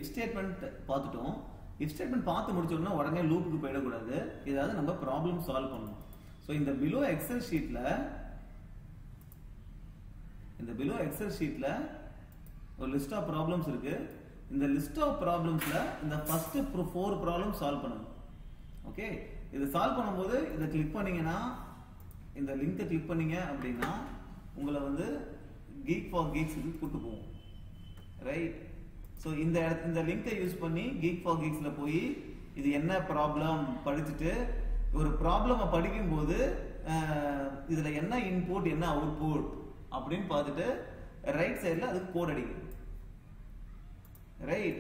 If statement பார்த்துட்டோம். If statement பார்த்து முடிச்சோம்னா உடனே லூப்புக்கு போயிடக்கூடாது. ஏதாவது நம்ம ப்ராப்ளம் சால்வ் பண்ணணும். ஸோ இந்த பிலோ எக்ஸல் ஷீட்ல ஒரு லிஸ்ட் ஆஃப் ப்ராப்ளம்ஸ் இருக்கு. இந்த லிஸ்ட் ஆஃப் ப்ராப்ளம்ஸ்ல இந்த ஃபர்ஸ்ட் 4 ப்ராப்ளம் சால்வ் பண்ணணும். ஓகே, இதை சால்வ் பண்ணும்போது இதை கிளிக் பண்ணீங்கன்னா, இந்த லிங்கை கிளிக் பண்ணீங்க அப்படின்னா உங்களை வந்து Geek for Geeks கூட்டு போவோம். ரைட். ஸோ இந்த லிங்கை யூஸ் பண்ணி Geek for Geeksல போய் இது என்ன ப்ராப்ளம் படிச்சுட்டு ஒரு ப்ராப்ளமை படிக்கும்போது இதுல என்ன இன்புட் என்ன அவுட்புட் அப்படின்னு பார்த்துட்டு ரைட் சைடில் அதுக்கு கோட் அடிக்கணும். ரைட்.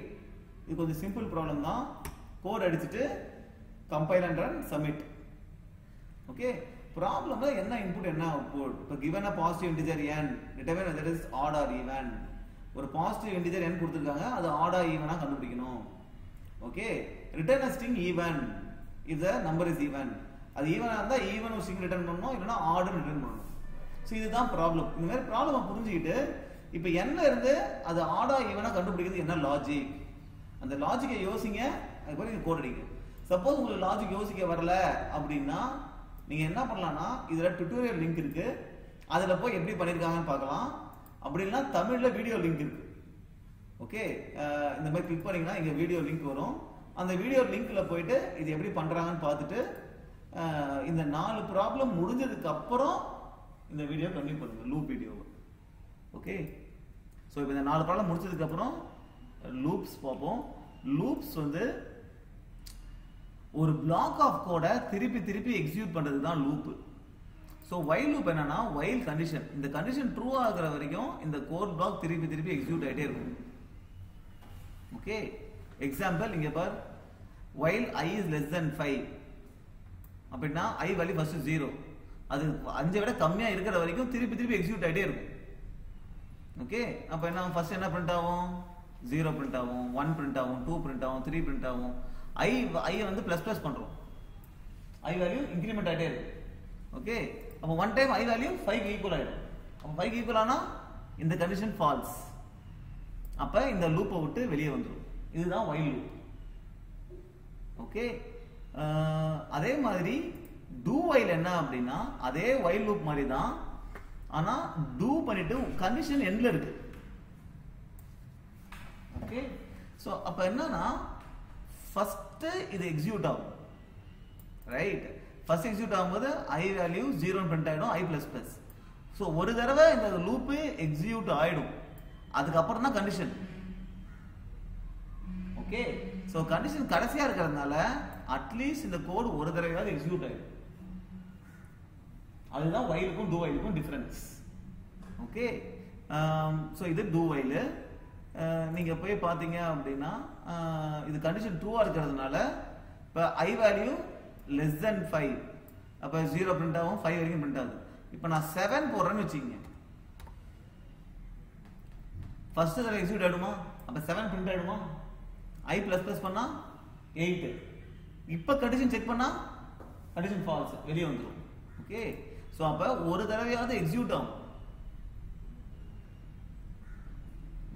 இது கொஞ்சம் சிம்பிள் ப்ராப்ளம் தான். கோட் அடிச்சுட்டு compile and run submit. Okay, ப்ராப்ளம்ல என்ன இன்புட் என்ன அவுட்புட். இப்போ given a positive integer n determine whether it is odd or even. ஒரு பாசிட்டிவ் இன்டிஜர் n கொடுத்திருக்காங்க, அது ஆட் ஆர் ஈவனா கண்டுபிடிக்கணும். Okay, return a string even if the number is even. அது ஈவனா இருந்தா ஈவன் ஒரு ஸ்ட்ரிங் ரிட்டர்ன் பண்ணனும், இல்லனா ஆட் ரிட்டர்ன் பண்ணனும். சோ இதுதான் ப்ராப்ளம். இந்த மாதிரி ப்ராப்ளமை புரிஞ்சிக்கிட்டு இப்போ n இருந்து அது ஆடா ஈவனா கண்டுபிடிக்கிறது என்ன லாஜிக், அந்த லாஜிக்கை யோசிங்க. அதுக்கப்புறம் நீங்க கோட் அடிங்க. சப்போஸ் உங்களுக்கு லாஜிக் யோசிக்க வரல அப்படின்னா நீங்க என்ன பண்ணலாம்னா, இதுல டுட்டோரியல் லிங்க் இருக்கு, அதுல போய் எப்படி பண்ணிருக்காங்கன்னு பார்க்கலாம். அப்படி இல்லைன்னா தமிழ்ல வீடியோ லிங்க் இருக்கு. ஓகே, இந்த மாதிரி கிளிக் பண்ணீங்கன்னா இங்க வீடியோ லிங்க் வரும். அந்த வீடியோ லிங்க்ல போயிட்டு இது எப்படி பண்றாங்கன்னு பார்த்துட்டு இந்த 4 ப்ராப்ளம் முடிஞ்சதுக்கு அப்புறம் இந்த வீடியோ கண்டினியூ பண்ணுங்க, லூப் வீடியோ. ஓகே, ஸோ இப்போ இந்த 4 ப்ராப்ளம் முடிச்சதுக்கு அப்புறம் லூப்ஸ் பார்ப்போம். லூப்ஸ் வந்து ஒரு பிளாக் ஆஃப் கோடை திருப்பி திருப்பி எக்ஸிக்யூட் பண்றது தான் லூப். ஸோ வைல் லூப் என்னன்னா, வைல் கண்டிஷன், இந்த கண்டிஷன் ட்ரூ ஆகுற வரைக்கும் இந்த கோட் பிளாக் திருப்பி திருப்பி எக்ஸிக்யூட் ஆகிட்டே இருக்கும். ஓகே, எக்ஸாம்பிள் இங்க பார், while I is less than 5 அப்படின்னா I வேல்யூ ஃபர்ஸ்ட் 0, அது 5 விட கம்மியா இருக்கிற வரைக்கும் திருப்பி திருப்பி எக்ஸிக்யூட் ஆகிட்டே இருக்கும். ஓகே, அப்ப என்ன ஃபர்ஸ்ட் என்ன பிரிண்ட் ஆகும், 0 பிரிண்ட் ஆகும், 1 பிரிண்ட் ஆகும், 2 பிரிண்ட் ஆகும், 3 பிரிண்ட் ஆகும். I வந்து பிளஸ் பண்றோம், I வேல்யூ இன்கிரிமெண்ட் ஆகிட்டே இருக்கு. ஓகே, அப்ப one time I value 5 equal ஆயிடும். அப்ப 5 ஈக்குவல் ஆனா இந்த கண்டிஷன் ஃபால்ஸ், அப்ப இந்த லூப்பை விட்டு வெளியே வந்துடும். இதுதான் வைல் லூப். ஓகே, அதே மாதிரி do while என்ன அப்படின்னா அதே வைல் லூப் மாதிரி தான், ஆனா do பண்ணிட்டு கண்டிஷன் எண்ட்ல இருக்கு. ஓகே, சோ அப்ப என்னன்னா ஃபர்ஸ்ட் இது எக்ஸிக்யூட் ஆகும். ரைட், ஃபர்ஸ்ட் எக்ஸிக்யூட் ஆகும்போது I வேல்யூ 0 பிரிண்ட் ஆயிடும், I பிளஸ் பிளஸ். ஸோ ஒரு தடவை இந்த லூப் எக்ஸிக்யூட் ஆயிடும், அதுக்கப்புறம் தான் கண்டிஷன். ஓகே, ஸோ கண்டிஷன் கடைசியா இருக்கிறதுனால அட்லீஸ்ட் இந்த கோட் ஒரு தடவையாவது எக்ஸிக்யூட் ஆயிடும். அதுதான் வைலுக்கும் டூ வைலுக்கும் டிஃபரன்ஸ். ஓகே, ஸோ இது டூ வைல். நீங்க போய் பார்த்தீங்க அப்படின்னா இது கண்டிஷன் ட்ரூவா இருக்கிறதுனால இப்போ I வேல்யூ லெஸ் தென் 5, அப்போ 0 பிரிண்ட் ஆகும், 5 வரைக்கும் பிரிண்ட் ஆகுது. இப்போ நான் 7 போடுறேன்னு வச்சுக்கோங்க, ஃபர்ஸ்ட் தடவை எக்ஸிக்யூட் ஆயிடுமா, அப்போ 7 பிரிண்ட் ஆயிடுமா, I பிளஸ் பிளஸ் பண்ணா 8. இப்போ கண்டிஷன் செக் பண்ணா கண்டிஷன் ஃபால்ஸ், வெளியே வந்துடும். ஓகே, ஸோ அப்போ ஒரு தடவையாவது எக்ஸிக்யூட் ஆகும்.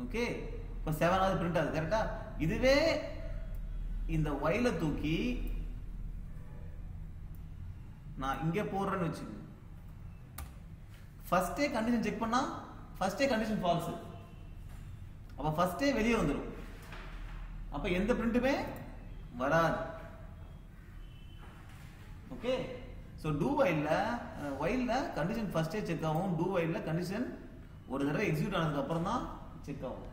ஓகே, இப்போ 7ஆவது பிரிண்ட் ஆகுது கரெக்டா. இதுவே இந்த வைல தூக்கி நான் இங்க போடுறேன்னு வச்சுக்கோங்க, ஃபர்ஸ்டே கண்டிஷன் செக் பண்ணா ஃபர்ஸ்டே கண்டிஷன் ஃபால்ஸ், அப்ப ஃபர்ஸ்டே வெளியே வந்துடும். அப்ப எந்த பிரிண்ட்டுமே வராது. ஓகே, ஸோ டூ வைல்ல கண்டிஷன் ஃபர்ஸ்டே செக் ஆகும், டூ வைல்ல கண்டிஷன் ஒரு தடவை எக்ஸிக்யூட் ஆனதுக்கு அப்புறம் தான் செக் ஆகும்.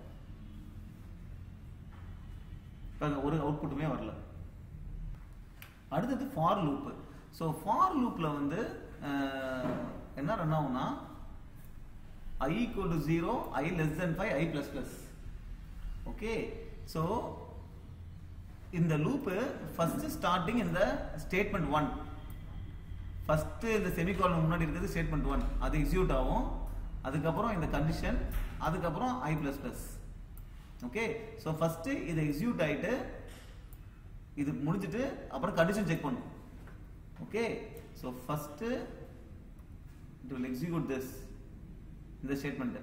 ஒரு அவுட்புட்டுமே வரல. அடுத்தது ஃபார் லூப். ஸோ ஃபார் லூப்ல வந்து என்ன ரன் ஆகும்னா I equal to 0, I less than 5, I plus plus. Okay, so இந்த லூப் ஃபர்ஸ்ட் ஸ்டார்டிங் இந்த ஸ்டேட்மெண்ட் 1, ஃபர்ஸ்ட் இந்த செமிகாலன் முன்னாடி இருக்கிறது ஸ்டேட்மெண்ட் 1, அது எக்ஸிக்யூட் ஆகும். அதுக்கப்புறம் இந்த கண்டிஷன், அதுக்கப்புறம் I plus plus. Okay, so first இது எக்ஸிக்யூட் ஆயிட்டு இது முடிஞ்சிட்டு அப்புறம் கண்டிஷன் செக் பண்ணும். Okay, so first it will execute this இந்த ஸ்டேட்மெண்ட்,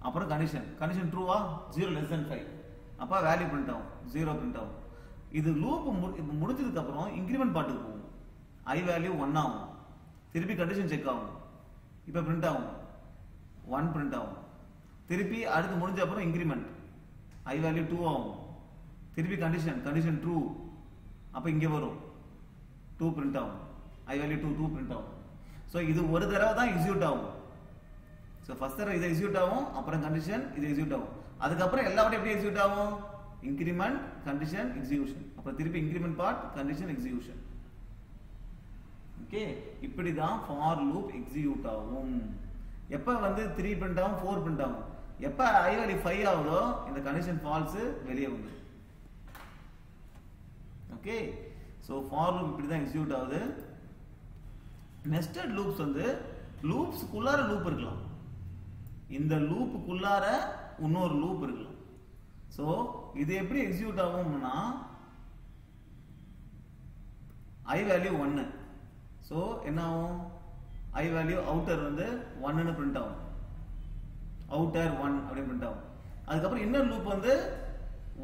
அப்புறம் கண்டிஷன் ட்ரூவா 0 less than 5, அப்போ வேல்யூ பிரிண்ட் ஆகும், 0 பிரிண்ட் ஆகும். இது லூப் முடிஞ்சதுக்கு அப்புறம் இன்க்ரிமெண்ட் பார்ட்டுக்கு போகும். I வேல்யூ 1 ஆகும், திருப்பி கண்டிஷன் செக் ஆகும், இப்போ பிரிண்ட் ஆகும் 1 பிரிண்ட் ஆகும். திருப்பி அடுத்து முடிஞ்ச அப்புறம் இன்க்ரிமெண்ட் I வேல்யூ 2 ஆகும், திருப்பி கண்டிஷன் ட்ரூ, அப்போ இங்கே வரும் 2 பிரிண்ட் ஆகும். I வேல்யூ 2 பிரிண்ட் ஆகும். ஸோ இது ஒரு தடவை தான் எக்ஸிக்யூட் ஆகும். ஸோ ஃபர்ஸ்ட் தடவை இது எக்ஸிக்யூட் ஆகும், அப்புறம் கண்டிஷன் இது எக்ஸிக்யூட் ஆகும். அதுக்கப்புறம் எல்லாவற்றையும் எப்படி எக்ஸிக்யூட் ஆகும்? இன்க்ரிமெண்ட் கண்டிஷன் எக்ஸிக்யூஷன், அப்புறம் திருப்பி increment part condition execution. Okay, இப்படி தான் ஃபார் லூப் எக்ஸிக்யூட் ஆகும். எப்போ வந்து 3 பிரிண்ட் ஆகும், 4 பிரிண்ட் ஆகும். எப்போ I வேல்யூ 5 ஆகுதோ இந்த கண்டிஷன் ஃபால்ஸ் வெளியே வந்து. ஓகே, ஸோ ஃபார் லூப் இப்படி தான் எக்ஸிக்யூட் ஆகுது. நெஸ்டட் லூப்ஸ் வந்து லூப்ஸ்க்குள்ளார லூப் இருக்கலாம், இந்த லூப்புக்குள்ளார இன்னொரு லூப் இருக்கலாம். ஸோ இது எப்படி எக்ஸிக்யூட் ஆகும்னா I வேல்யூ 1. ஸோ என்ன ஆகும்? I வேல்யூ அவுட்டர் வந்து 1ன்னு பிரிண்ட் ஆகும், அவுட்டர் 1 அப்படின்னு பிரிண்ட் ஆகும். அதுக்கப்புறம் இன்னர் லூப் வந்து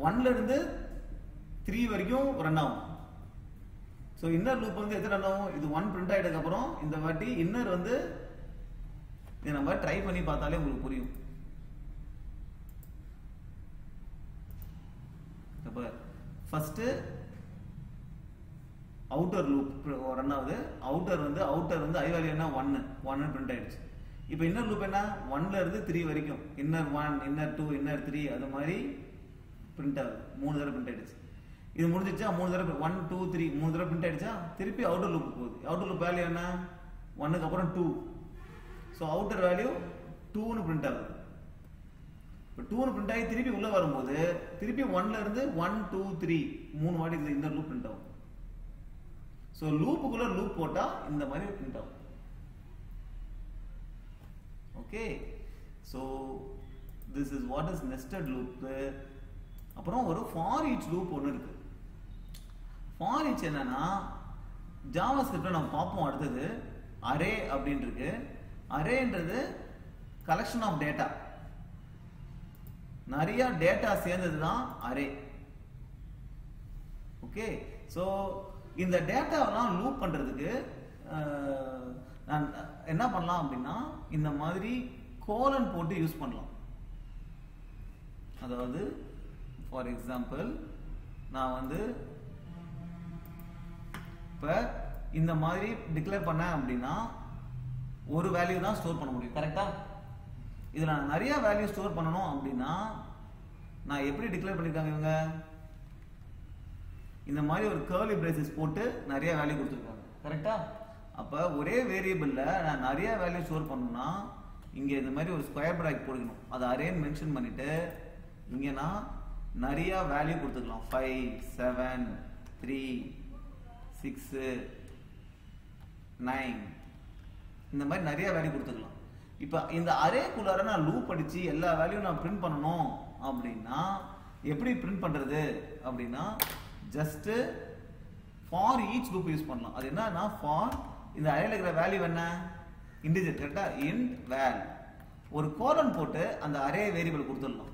1ல இருந்து 3 வரைக்கும் ரன் ஆகும். ஸோ இன்னர் லூப் வந்து எத்தனை ரன் ஆகும்? இது 1 பிரிண்ட் ஆகிட்டதுக்கு அப்புறம் இந்த வாட்டி இன்னர் வந்து இதை நம்ம ட்ரை பண்ணி பார்த்தாலே உங்களுக்கு புரியும். ஃபர்ஸ்ட் அவுட்டர் லூப் ரன் ஆகுது. அவுட்டர் வந்து I வேல்யூ என்ன 1 பிரிண்ட் ஆயிடுச்சு. இப்போ இன்னர் லூப் என்ன 1ல இருந்து 3 வரைக்கும், இன்னர் 1 இன்னர் 2 இன்னர் 3 அது மாதிரி பிரிண்ட் ஆகுது. 3 தடவை பிரிண்ட் ஆயிடுச்சு. இது முடிஞ்சிச்சா? 3 தடவை 1 2 3 3 தடவை பிரிண்ட் ஆயிடுச்சா? திருப்பி அவுட்டர் லூப் போகுது. அவுட்டர் லூப் வேல்யூ என்ன? 1க்கு அப்புறம் 2. ஸோ அவுட்டர் வேல்யூ 2ன்னு பிரிண்ட் ஆகுது. இப்போ 2ன்னு பிரிண்ட் ஆகி திருப்பி உள்ள வரும்போது திருப்பி 1ல இருந்து 1 2 3 3 வாட்டி இந்த லூப் பிரிண்ட் ஆகும். ஸோ லூப்புக்குள்ள லூப் போட்டா இந்த மாதிரி பிரிண்ட் ஆகும். Okay, so this is what is nested loop. அப்புறம் ஒரு ஃபார் ஈச் லூப் ஒன்று இருக்கு. ஃபார் ஈச் என்னன்னா ஜாவாஸ்கிரிப்ட்ல நம்ம பார்ப்போம் அடுத்தது. அரே அப்படின்னு இருக்கு. அரேன்றது கலெக்ஷன் ஆஃப் டேட்டா, நிறைய டேட்டா சேர்ந்தது தான் அரே. ஓகே, ஸோ இந்த டேட்டாவெல்லாம் லூப் பண்றதுக்கு நான் என்ன பண்ணலாம் அப்படின்னா இந்த மாதிரி கோலன் போட்டு யூஸ் பண்ணலாம். அதாவது ஃபார் எக்ஸாம்பிள் நான் வந்து இப்போ இந்த மாதிரி டிக்ளேர் பண்ணேன் அப்படின்னா ஒரு வேல்யூ தான் ஸ்டோர் பண்ண முடியும். கரெக்டா? இதில் நான் நிறைய வேல்யூ ஸ்டோர் பண்ணணும் அப்படின்னா நான் எப்படி டிக்ளேர் பண்ணிருக்காங்க இவங்க? இந்த மாதிரி ஒரு கர்லி பிரேசஸ் போட்டு நிறைய வேல்யூ கொடுத்துருக்காங்க. கரெக்டா? அப்போ ஒரே வேரியபிள்ல நான் நிறைய வேல்யூ ஸ்டோர் பண்ணணும்னா இங்கே இந்த மாதிரி ஒரு ஸ்கொயர் பிராக்கெட் போடணும். அதை அரேன்னு மென்ஷன் பண்ணிட்டு இங்கே நான் நிறைய வேல்யூ கொடுத்துக்கலாம். 5 7 3 6 9 இந்த மாதிரி நிறைய வேல்யூ கொடுத்துக்கலாம். இப்போ இந்த அரேக்குள்ளார நான் லூப் அடிச்சு எல்லா வேல்யூ நான் பிரிண்ட் பண்ணணும் அப்படின்னா எப்படி பிரிண்ட் பண்றது அப்படின்னா just for each loop use பண்ணலாம். அது என்னன்னா ஃபார் இந்த அரேல இருக்கிற வேல்யூ என்ன? இன்டிஜர். கரெக்டா? இன்ட் வேல். ஒரு கோலன் போட்டு அந்த அரே வேரியபிள் கொடுத்துடலாம்.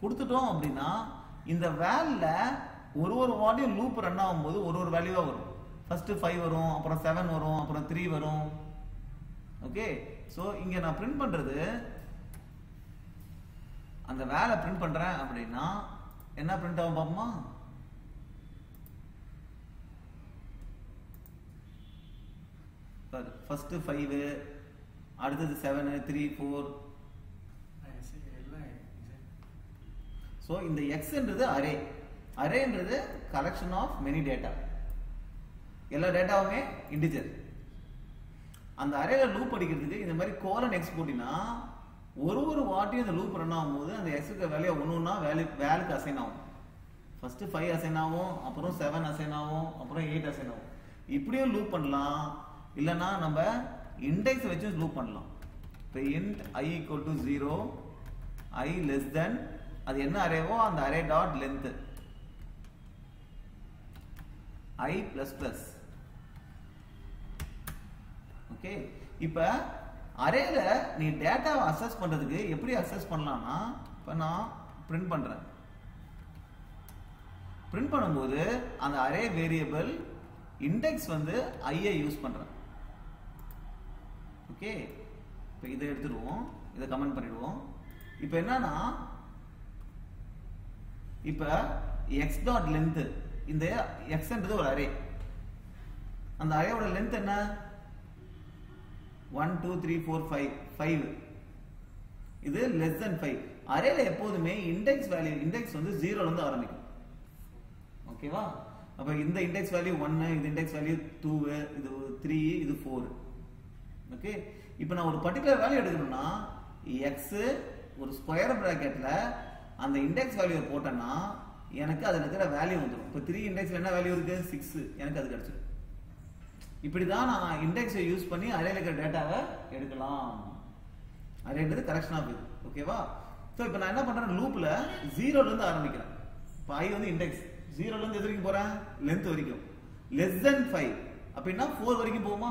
கொடுத்துட்டோம் அப்படின்னா இந்த வேல்ல ஒரு வாட்டியும் லூப் ரன் ஆகும்போது ஒரு வேல்யூவா வரும். ஃபர்ஸ்ட் 5 வரும், அப்புறம் 7 வரும், அப்புறம் 3 வரும். ஓகே, ஸோ இங்க நான் பிரிண்ட் பண்றது அந்த வேலை பிரிண்ட் பண்றேன் அப்படின்னா என்ன பிரிண்ட் ஆகும் பாப்போமா? ஃபர்ஸ்ட் 5, அடுத்தது 7 3 4. ஸோ இந்த எக்ஸ்ன்றது அரே. அரேன்றது கலெக்ஷன் ஆஃப் மெனி டேட்டா. எல்லா டேட்டாவுமே இன்டிஜர். அந்த அரேல லூப் அடிக்கிறதுக்கு இந்த மாதிரி கோலன் எக்ஸ் போட்டினா ஒரு வாட்டியும் அந்த லூப் ரன் ஆகும்போது அந்த எக்ஸுக்கு வேல்யூ ஒன்றுன்னா வேலுக்கு அசைன் ஆகும். ஃபர்ஸ்ட் 5 அசைன் ஆகும், அப்புறம் 7 அசைன் ஆகும், அப்புறம் 8 அசைன் ஆகும். இப்படியும் லூப் பண்ணலாம். இல்லைன்னா நம்ம இண்டெக்ஸ் வச்சு லூப் பண்ணலாம். இப்போ int I equal to 0, I less than அது என்ன அரேவோ அந்த array dot length I plus plus. Okay, இப்போ அரேல நீ டேட்டாவை அக்சஸ் பண்றதுக்கு எப்படி அக்சஸ் பண்ணலாம்னா இப்போ நான் பிரிண்ட் பண்றேன் பிரிண்ட் பண்ணும்போது அந்த அரே வேரியபிள் இண்டெக்ஸ் வந்து ஐயை யூஸ் பண்றேன். ஓகே, இப்போ இதை எடுத்துடுவோம், இதை கமெண்ட் பண்ணிடுவோம். இப்போ என்னன்னா இப்போ எக்ஸ் டாட் லென்த், இந்த எக்ஸ்ன்றது ஒரு அரே, அந்த அரேயோட லென்த் என்ன 1 2 3 4 5 இது less than 5. அரேல எப்போதுமே இண்டெக்ஸ் வேல்யூ இண்டெக்ஸ் வந்து 0ல இருந்து ஆரம்பிக்கும். ஓகேவா? அப்ப இந்த இண்டெக்ஸ் வேல்யூ 1, இந்த இண்டெக்ஸ் வேல்யூ 2, இது 3, இது 4. ஓகே, இப்போ நான் ஒரு பர்టిక్యులர் வேல்யூ எடுக்கணும்னா x ஒரு ஸ்கொயர் பிராக்கெட்ல அந்த இண்டெக்ஸ் வேல்யூவை போட்டேன்னா எனக்கு அதுல இருக்கிற வேல்யூ வந்துடும். இப்போ 3 இண்டெக்ஸ்ல என்ன வேல்யூ இருக்கு 6, எனக்கு அது கிடைச்சிடும். இப்படிதான் நான் இண்டெக்ஸை யூஸ் பண்ணி அரேல இருக்கிற டேட்டாவை எடுக்கலாம். அரேன்றது கரெக்ஷன் ஆஃப் இது. ஓகேவா? ஸோ இப்போ நான் என்ன பண்றேன், லூப்ல 0ல இருந்து ஆரம்பிக்கிறேன். இப்போ i வந்து இண்டெக்ஸ் 0ல இருந்து எது வரைக்கும் போறேன், லென்த் வரைக்கும். less than 5 அப்படின்னா 4 வரைக்கும் போகுமா?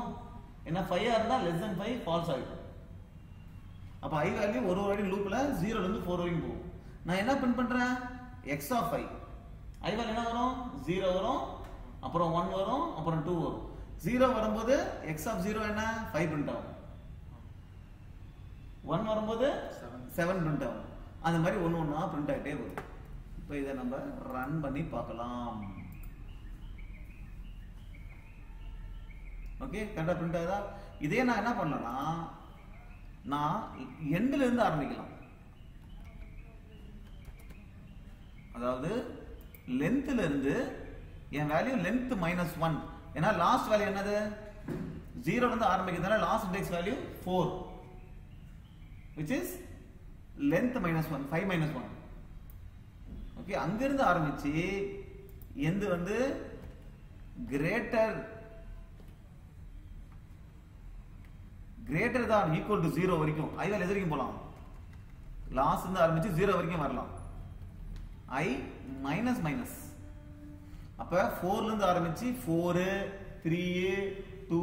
ஏன்னா 5 இருந்தா less than 5 ஃபால்ஸ் ஆகிடும். அப்போ i வேல்யூ ஒரு வாட்டி லூப்ல 0ல இருந்து 4 வரைக்கும் போகும். நான் என்ன பிரிண்ட் பண்றேன், x of i. i value என்ன வரும், 0 வரும், அப்புறம் 1 வரும், அப்புறம் 2 வரும். 0 வரும்போது x of 0 என்ன 5 பிரிண்ட் ஆகும். 1 வரும்போது 7 பிரிண்ட் ஆகும். அந்த மாதிரி ஒன்று ஒன்றா பிரிண்ட் ஆகிட்டே வரும். இப்போ இதை நம்ம ரன் பண்ணி பார்க்கலாம். ஓகே, கரெக்டாக பிரிண்ட் ஆகுதா? இதே நான் என்ன பண்ணலன்னா நான் எண்ட்ல இருந்து ஆரம்பிக்கலாம். அதாவது லென்த்ல இருந்து என் வேல்யூ லென்த் -1, ஏன்னா லாஸ்ட் வேல்யூ என்னது 0ல இருந்து ஆரம்பிக்கிறதுனால last index value 4, which is length -1, 5 -1. Okay, அங்க இருந்து ஆரம்பிச்சு எந்த வந்து greater than equal to 0 வரைக்கும் i வேல்யூ எது வரைக்கும் போலாம், லாஸ்ட் இருந்து ஆரம்பிச்சு 0 வரைக்கும் வரலாம். i மைனஸ் மைனஸ், அப்ப 4ல இருந்து ஆரம்பிச்சு 4 3 2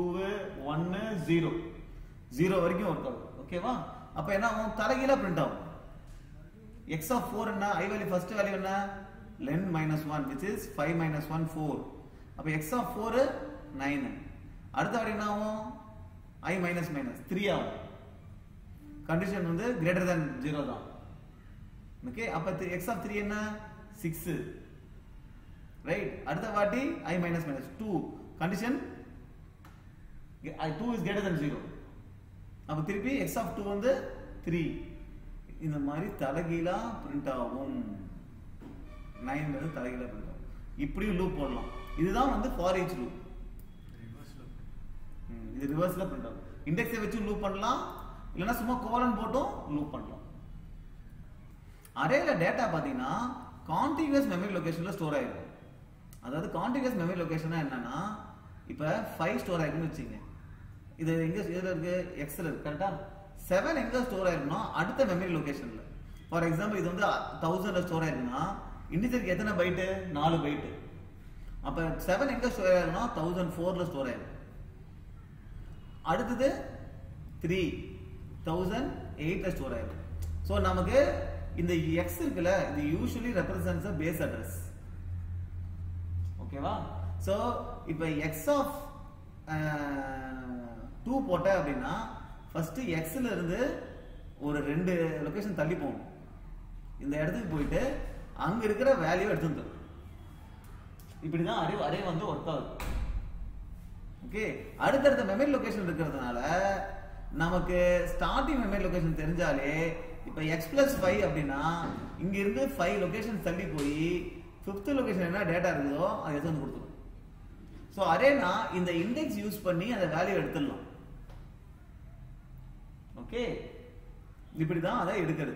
1 0 0 வரைக்கும் ஒர்க் ஆகும். ஓகேவா? அப்ப என்ன ஆகும், தலைகீழா பிரிண்ட் ஆகும். x of 4 என்ன, i வேல்யூ ஃபர்ஸ்ட் வேல்யூ என்ன len -1, which is 5 -1 4. அப்ப x of 4 9. அடுத்த வேல்யூ என்ன ஆகும், i minus 3 ஆகும். கண்டிஷன் வந்து கிரேட்டர் than 0 தான். ஓகே, அப்ப x of 3 என்ன 6, ரைட்? அடுத்த வாட்டி i minus 2, condition 2 is greater than 0. அப்ப திருப்பி x of 2 வந்து 3. இந்த மாதிரி தலைகீழா பிரிண்ட் ஆகும். 9 வந்து தலைகீழா பிரிண்ட் ஆகும். இப்படியும் லூப் போடலாம். இதுதான் வந்து ஃபார் ஈச் லூப். இது ரிவர்ஸ்ல பிரிண்ட் ஆகும். இண்டெக்ஸை வச்சு லூப் பண்ணலாம், இல்லைன்னா சும்மா கோலன் போட்டும் லூப் பண்ணலாம். அரேல டேட்டா பாத்தீங்கன்னா கான்டிகுவஸ் மெமரி லொகேஷன்ல ஸ்டோர் ஆயிருக்கும். அதாவது கான்டிகுவஸ் மெமரி லொகேஷனா என்னன்னா, இப்ப 5 ஸ்டோர் ஆயிருக்குன்னு வச்சுங்க. இது எங்க இதுல இருக்கு, எக்ஸ்ல இருக்கு, கரெக்டா? 7 எங்க ஸ்டோர் ஆயிருக்குன்னா அடுத்த மெமரி லொகேஷன்ல. ஃபார் எக்ஸாம்பிள் இது வந்து 1000ல ஸ்டோர் ஆயிருக்குன்னா இன்டிஜருக்கு எத்தனை பைட்டு, 4 பைட்டு. அப்ப 7 எங்க ஸ்டோர் ஆயிருக்குன்னா 1004ல ஸ்டோர் ஆயிருக்கும். அடுத்தது 3 1008ல ஸ்டோர் ஆயிருக்கும். ஸோ நமக்கு இந்த எக்ஸ் இருக்குல்ல, இது யூசுவலி ரெப்ரசன்ட்ஸ் பேஸ் அட்ரஸ். ஓகேவா? ஸோ இப்போ எக்ஸ் ஆஃப் 2 போட்ட அப்படின்னா ஃபர்ஸ்ட் எக்ஸ்ல இருந்து ஒரு 2 லொகேஷன் தள்ளி போகணும். இந்த இடத்துக்கு போயிட்டு அங்க இருக்கிற வேல்யூ எடுத்து வந்துடும். இப்படிதான் அரே வந்து ஒர்க் ஆகுது. ஓகே, அடுத்தடுத்த மெமரி லொகேஷன் இருக்கிறதுனால நமக்கு ஸ்டார்டிங் மெமரி லொகேஷன் தெரிஞ்சாலே, இப்போ x+5 அப்படின்னா இங்க இருந்து 5 லொகேஷன் தள்ளி போய் 5th லொகேஷன் என்ன டேட்டா இருக்குதோ அதை எடுத்து வந்து கொடுத்துரும். ஸோ அரேனா இந்த இண்டெக்ஸ் யூஸ் பண்ணி அந்த வேல்யூ எடுத்துடலாம். ஓகே, இப்படிதான் அதை எடுக்கிறது.